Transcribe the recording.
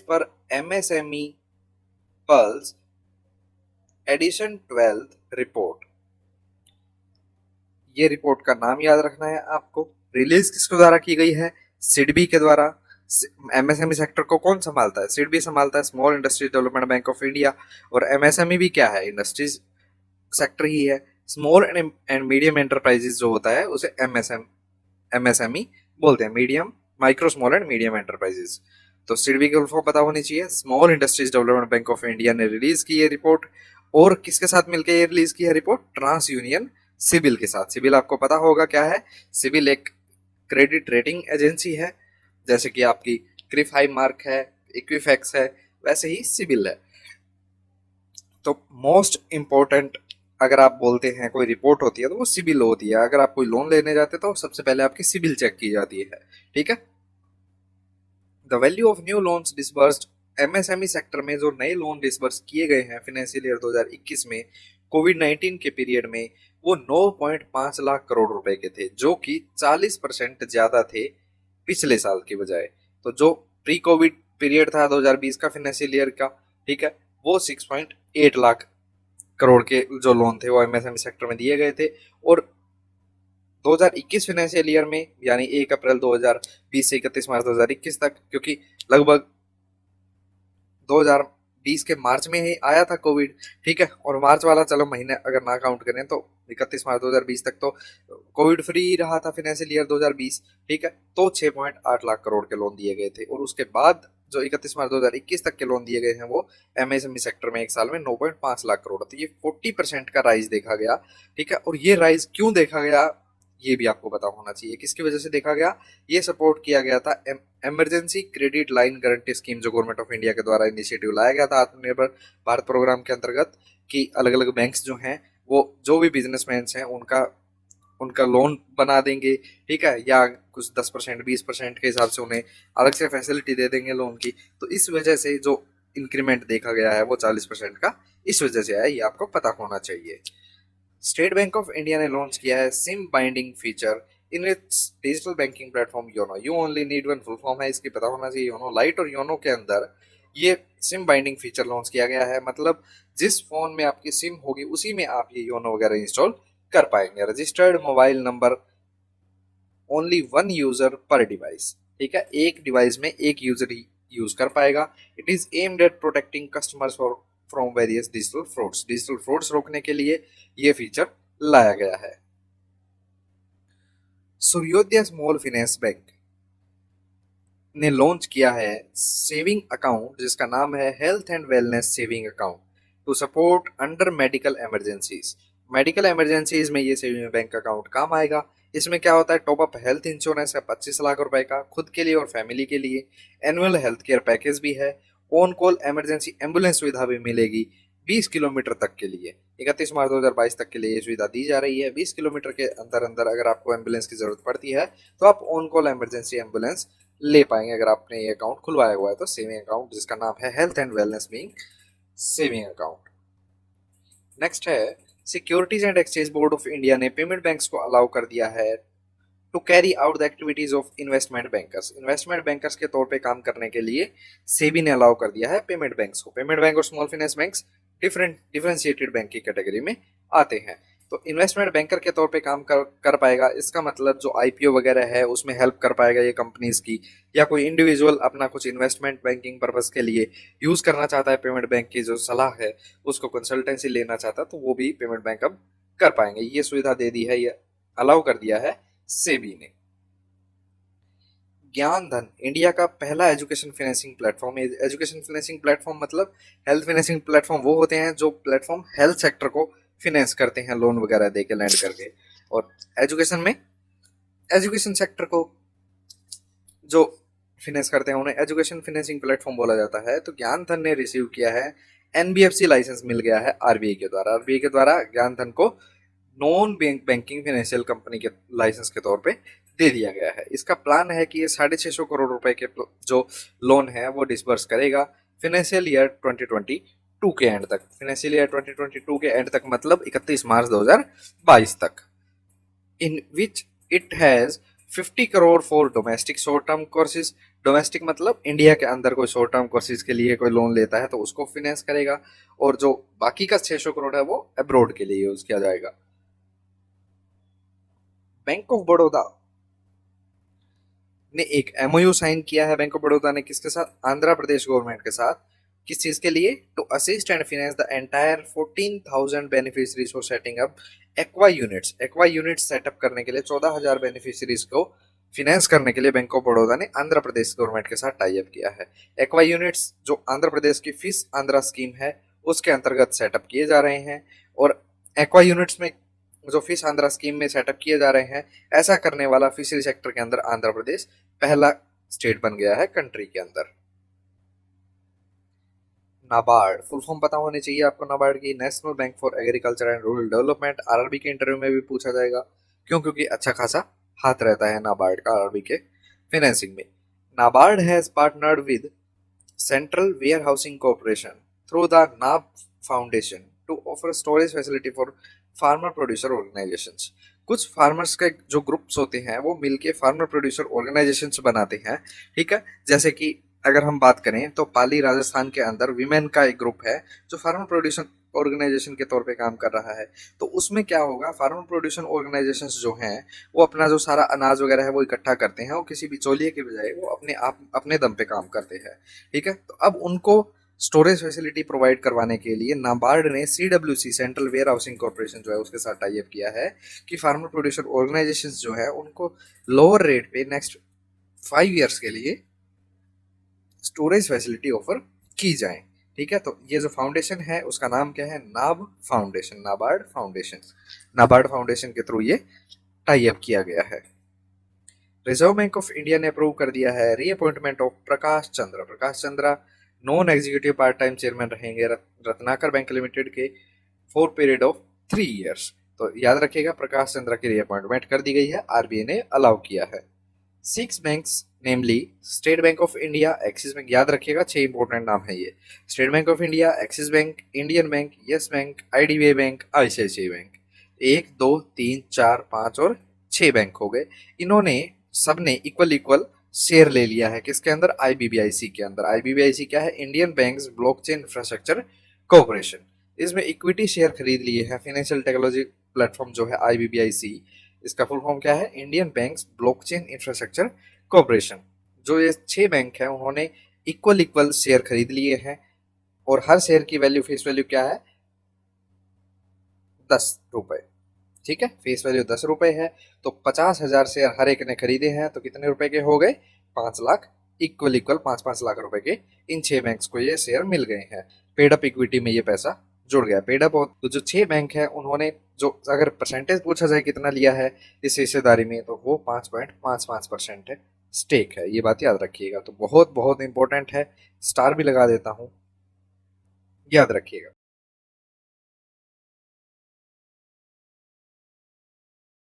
पर MSME pulse addition 12 report. ये report का नाम याद रखना है आपको। रिलीज किसके द्वारा की गई है? सिडबी के द्वारा। एमएसएमई सेक्टर को कौन संभालता है? सिडबी संभालता है, small industries development bank of India. और एमएसएमई भी क्या है? इंडस्ट्रीज सेक्टर ही है। स्मॉल एंड मीडियम एंटरप्राइजेस जो होता है उसे एमएसएमई बोलते हैं, medium micro small and medium enterprises. तो सिडबी के फुल पता होनी चाहिए। Small industries development bank of India ने रिलीज की है रिपोर्ट। और किसके साथ मिलकर ये रिलीज की है रिपोर्ट? ट्रांस यूनियन सिबिल के साथ। सिबिल आपको पता होगा क्या है? सिबिल एक क्रेडिट रेटिंग एजेंसी है, जैसे कि आपकी क्रिफ हाई मार्क है, इक्विफैक्स है, वैसे ही सिबिल है। तो मोस्ट इंपॉर्टेंट अगर आप बोलते हैं कोई रिपोर्ट होती है तो वो सिबिल होती है। अगर आप कोई लोन लेने जाते हैं तो सबसे पहले आपकी सिबिल चेक की जाती है, ठीक है। The value of new loans disbursed. MSME sector में जो नए लोन डिसबर्स किए गए हैं फाइनेंशियल ईयर 2021 में कोविड-19 के पीरियड में, वो 9.5 लाख करोड़ रुपए के थे, जो कि 40% ज्यादा थे पिछले साल की बजाय। तो जो प्री कोविड पीरियड था 2020 का फाइनेंशियल ईयर का, ठीक है, वो 6.8 लाख करोड़ के जो लोन थे वो एमएसएमई सेक्टर में दिए गए थे। और 2021 फाइनेंशियल ईयर में, यानी 1 अप्रैल 2020 से 31 मार्च 2021 तक, क्योंकि लगभग 2020 के मार्च में ही आया था कोविड, ठीक है, और मार्च वाला चलो महीने अगर ना काउंट करें तो 31 मार्च 2020 तक तो कोविड फ्री रहा था फाइनेंशियल ईयर 2020, ठीक है। तो 6.8 लाख करोड़ के लोन दिए गए थे। और उसके बाद जो 31 मार्च 2021 तक के लोन दिए गए हैं वो एमएसएमई सेक्टर में एक साल में 9.5 लाख करोड़। तो ये 40% का राइज देखा गया, ठीक है। और ये राइज क्यों देखा गया ये भी आपको पता होना चाहिए, किसकी वजह से देखा गया। ये सपोर्ट किया गया था emergency credit line guarantee scheme, जो गवर्नमेंट ऑफ इंडिया के द्वारा इनिशिएटिव लाया गया था आत्मनिर्भर भारत प्रोग्राम के अंतर्गत, कि अलग अलग बैंक्स जो हैं वो जो भी बिजनेसमैन हैं उनका उनका लोन बना देंगे, ठीक है, या कुछ 10% 20% के हिसाब से उन्हें अलग से फैसिलिटी दे देंगे लोन की। तो इस वजह से जो इंक्रीमेंट देखा गया है वो 40% का इस वजह से है, ये आपको पता होना चाहिए। स्टेट बैंक ऑफ इंडिया ने लॉन्च किया है SIM binding feature in its digital banking platform YONO. You only need one full form है, इसकी पता होना चाहिए। योनो लाइट और योनो के अंदर ये सिम बाइंडिंग फीचर लॉन्च किया गया है। मतलब जिस फोन में आपकी सिम होगी उसी में आप ये योनो वगैरह इंस्टॉल कर पाएंगे। Registered mobile number only one user पर डिवाइस, ठीक है, एक डिवाइस में एक यूजर ही यूज कर पाएगा। It is aimed at protecting customers from various digital frauds. Digital frauds रोकने के लिए ये फीचर लाया गया है। सूर्योदय स्मॉल फाइनेंस बैंक ने लॉन्च किया है सेविंग अकाउंट, जिसका नाम है health and wellness saving account to support under medical emergencies. Medical emergencies में ये सेविंग बैंक अकाउंट काम आएगा। इसमें क्या होता है? टॉप अप हेल्थ इंश्योरेंस है 25 लाख रुपए का खुद के लिए और फैमिली के लिए। एनुअल हेल्थ केयर पैकेज भी है। ऑन कॉल इमरजेंसी एम्बुलेंस सुविधा भी मिलेगी 20 किलोमीटर तक के लिए। 31 मार्च 2022 तक के लिए ये सुविधा दी जा रही है। 20 किलोमीटर के अंदर अंदर अगर आपको एम्बुलेंस की जरूरत पड़ती है तो आप ऑन कॉल इमरजेंसी एम्बुलेंस ले पाएंगे अगर आपने ये अकाउंट खुलवाया हुआ है। तो सेविंग अकाउंट जिसका नाम है health and wellness being saving account. Next है securities and exchange board of India ने पेमेंट बैंक्स को अलाउ कर दिया है to carry out the activities of investment bankers. Investment bankers के तौर पे काम करने के लिए सेबी ने अलाउ कर दिया है पेमेंट बैंक्स को। पेमेंट बैंक और small finance banks differentiated bank की कैटेगरी में आते हैं। तो इन्वेस्टमेंट बैंकर के तौर पे काम कर पाएगा। इसका मतलब जो आईपीओ वगैरह है उसमें हेल्प कर पाएगा ये कंपनीज की, या कोई इंडिविजुअल अपना कुछ इन्वेस्टमेंट बैंकिंग पर्पस के लिए यूज करना चाहता है पेमेंट बैंक की जो सलाह है उसको कंसल्टेंसी लेना चाहता है तो वो भी पेमेंट बैंक अब कर पाएंगे। ये सुविधा दे दी है, ये अलाउ कर दिया है सेबी ने। ज्ञान धन इंडिया का पहला एजुकेशन फाइनेंसिंग प्लेटफॉर्म है। एजुकेशन फाइनेंसिंग प्लेटफॉर्म मतलब हेल्थ फाइनेंसिंग प्लेटफॉर्म वो होते हैं जो प्लेटफॉर्म हेल्थ सेक्टर को फाइनेंस करते हैं लोन वगैरह दे के लैंड करके। और एजुकेशन में एजुकेशन सेक्टर को जो फाइनेंस करते हैं उन्हें एजुकेशन फाइनेंसिंग प्लेटफॉर्म बोला जाता है। तो ज्ञान धन ने रिसीव किया है एनबीएफसी लाइसेंस मिल गया है आरबीआई के द्वारा। आरबीआई के द्वारा ज्ञान धन को नॉन बैंकिंग फाइनेंशियल कंपनी के लाइसेंस के तौर पे दे दिया गया है। इसका प्लान है कि ये 650 करोड़ रुपए के जो लोन है वो डिसबर्स करेगा फाइनेंशियल ईयर 2022 के एंड तक। फाइनेंशियल ईयर 2022 के एंड तक मतलब 31 मार्च 2022 तक। In which it has 50 crore for domestic short term courses, domestic मतलब इंडिया के अंदर कोई शॉर्ट टर्म कोर्सेज के लिए कोई लोन लेता है तो उसको फाइनेंस करेगा, और जो बाकी का 600 करोड़ है वो अब्रॉड के लिए यूज किया जाएगा। बैंक ऑफ बड़ौदा ने एक एमओयू साइन किया है, बैंक ऑफ बड़ौदा ने किसके साथ, आंध्र प्रदेश गवर्नमेंट के साथ, किस चीज के लिए, to assist and finance the entire 14,000 beneficiaries for setting up aqua units, aqua units setup करने के लिए 14,000 बेनिफिशरीज को फिनेंस करने के लिए बैंक ऑफ बड़ौदा ने आंध्र प्रदेश गवर्नमेंट के साथ टाई अप किया है। एक्वा यूनिट्स जो आंध्र प्रदेश की फिश आंध्रा स्कीम है उसके अंतर्गत सेटअप किए जा रहे हैं, और एक्वा यूनिट्स में जो फिश आंध्रा स्कीम में सेटअप किए जा रहे हैं, ऐसा करने वाला फिशरी सेक्टर के अंदर आंध्र प्रदेश पहला स्टेट बन गया है कंट्री के अंदर। नाबार्ड फुल फॉर्म पता होनी चाहिए आपको नाबार्ड की, national bank for agriculture and rural development. RRB के इंटरव्यू में भी पूछा जाएगा, क्यों, क्योंकि अच्छा खासा हाथ रहता है नाबार्ड का आरआरबी के फाइनेंसिंग में। NABARD has partnered with central warehousing corporation through the NAB foundation to offer storage facility for farmer producer organisations. कुछ फार्मर्स के जो ग्रुप्स होते हैं वो मिलके फार्मर प्रोड्यूसर ऑर्गेनाइजेशंस बनाते हैं, ठीक है। जैसे कि अगर हम बात करें तो पाली राजस्थान के अंदर विमेन का एक ग्रुप है जो फार्मर प्रोड्यूसर ऑर्गेनाइजेशन के तौर पे काम कर रहा है। तो उसमें क्या होगा, फार्मर प्रोड्यूसर ऑर्गेनाइजेशंस जो हैं वो अपना जो सारा अनाज वगैरह है वो इकट्ठा करते हैं, और किसी बिचौलिए के बजाय वो अपने आप अपने दम पे काम करते हैं, ठीक है। तो अब उनको स्टोरेज फैसिलिटी प्रोवाइड करवाने के लिए नाबार्ड ने CWC central warehousing corporation जो है उसके साथ टाई अप किया है कि फार्मर प्रोड्यूसर ऑर्गेनाइजेशंस जो है उनको लोअर रेट पे नेक्स्ट 5 ईयर्स के लिए स्टोरेज फैसिलिटी ऑफर की जाए, ठीक है। तो ये जो फाउंडेशन है उसका नाम क्या है, नाब foundation, NABARD foundation, NABARD foundation के थ्रू ये टाई अप किया गया है। रिजर्व बैंक ऑफ इंडिया ने अप्रूव कर दिया है reappointment of Prakash Chandra, Prakash Chandra non executive part time chairman रहेंगे रत्नाकर बैंक लिमिटेड के फॉर पीरियड ऑफ 3 ईयर्स। तो याद रखिएगा प्रकाश चंद्रा की रीअपॉइंटमेंट कर दी गई है, आरबीआई ने अलाउ किया है। 6 banks namely state bank of India, axis bank, याद रखिएगा 6 इंपॉर्टेंट नाम है ये, state bank of India, axis bank, Indian bank, yes bank, IDBI bank, ICICI bank. 1 2 3 4 5 और 6 बैंक हो गए। इन्होंने सबने इक्वल इक्वल शेयर ले लिया है किसके अंदर, आईबीबीआईसी के अंदर। आईबीबीआईसी क्या है, Indian banks blockchain infrastructure corporation. इसमें इक्विटी शेयर खरीद लिए हैं, फाइनेंशियल टेक्नोलॉजी प्लेटफॉर्म जो है आईबीबीआईसी, इसका फुल फॉर्म क्या है, Indian banks blockchain infrastructure corporation. जो ये 6 बैंक है उन्होंने इक्वल इक्वल शेयर खरीद लिए हैं, और हर शेयर की वैल्यू, फेस वैल्यू क्या है, 10 रुपए, ठीक है। फेस वैल्यू 10 रुपए है, तो 50,000 शेयर हर एक ने खरीदे हैं, तो कितने रुपए के हो गए, 5 लाख, इक्वल इक्वल 5-5 लाख रुपए के इन 6 बैंक्स को ये शेयर मिल गए हैं। पेड अप इक्विटी में ये पैसा जुड़ गया, पेड अप। तो जो 6 बैंक है उन्होंने जो अगर परसेंटेज पूछा जाए कितना लिया है इस हिस्सेदारी में, तो वो 5.55% है, स्टेक है, ये बात याद रखिएगा। तो बहुत बहुत इंपॉर्टेंट है, स्टार भी लगा देता हूँ, याद रखिएगा।